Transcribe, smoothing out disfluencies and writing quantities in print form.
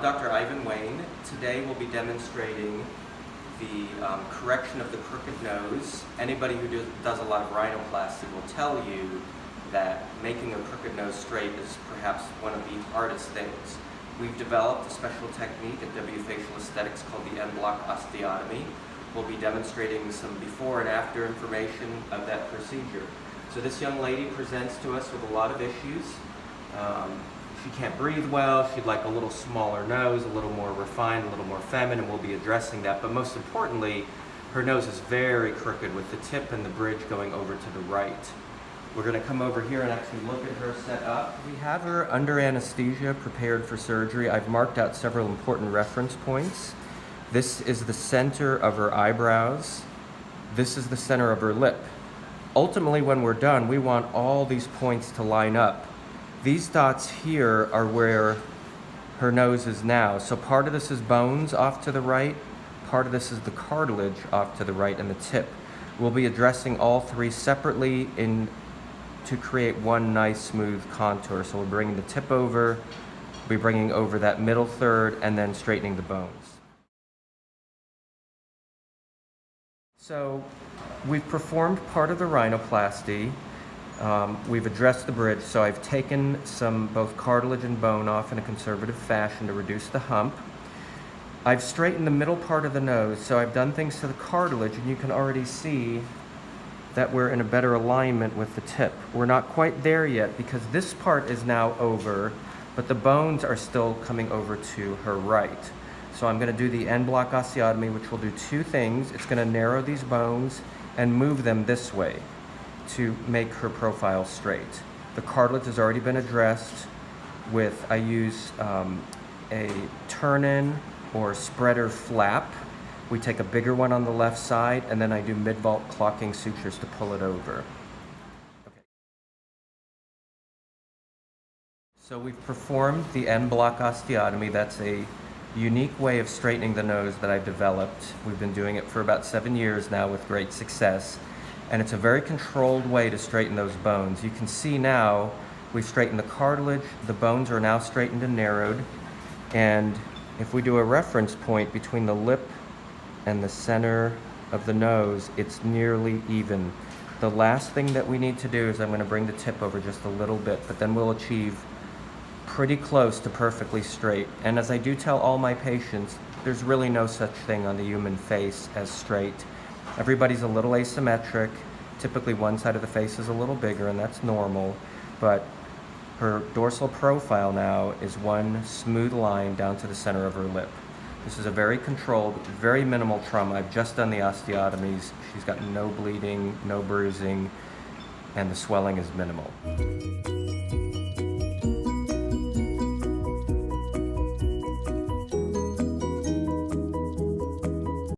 Dr. Ivan Wayne. Today we'll be demonstrating the correction of the crooked nose. Anybody who does a lot of rhinoplasty will tell you that making a crooked nose straight is perhaps one of the hardest things. We've developed a special technique at W Facial Aesthetics called the en-bloc osteotomy. We'll be demonstrating some before and after information of that procedure. So this young lady presents to us with a lot of issues. She can't breathe well, she'd like a little smaller nose, a little more refined, a little more feminine. We'll be addressing that, but most importantly, her nose is very crooked with the tip and the bridge going over to the right. We're going to come over here and actually look at her set up. We have her under anesthesia, prepared for surgery. I've marked out several important reference points. This is the center of her eyebrows. This is the center of her lip. Ultimately, when we're done, we want all these points to line up. These dots here are where her nose is now. So part of this is bones off to the right, part of this is the cartilage off to the right and the tip. We'll be addressing all three separately to create one nice smooth contour. So we're bringing the tip over, we'll be bringing over that middle third, and then straightening the bones. So we've performed part of the rhinoplasty. We've addressed the bridge, so I've taken some both cartilage and bone off in a conservative fashion to reduce the hump. I've straightened the middle part of the nose, so I've done things to the cartilage, and you can already see that we're in a better alignment with the tip. We're not quite there yet because this part is now over, but the bones are still coming over to her right. So I'm going to do the en-bloc osteotomy, which will do two things. It's going to narrow these bones and move them this way to make her profile straight. The cartilage has already been addressed with, I use a turn-in or spreader flap. We take a bigger one on the left side, and then I do mid-vault clocking sutures to pull it over. Okay. So we've performed the en-bloc osteotomy. That's a unique way of straightening the nose that I've developed. We've been doing it for about 7 years now with great success. And it's a very controlled way to straighten those bones. You can see now we've straightened the cartilage, the bones are now straightened and narrowed, and if we do a reference point between the lip and the center of the nose, it's nearly even. The last thing that we need to do is I'm going to bring the tip over just a little bit, but then we'll achieve pretty close to perfectly straight. And as I do tell all my patients, there's really no such thing on the human face as straight. Everybody's a little asymmetric. Typically one side of the face is a little bigger, and that's normal, but her dorsal profile now is one smooth line down to the center of her lip. This is a very controlled, very minimal trauma. I've just done the osteotomies. She's got no bleeding, no bruising, and the swelling is minimal.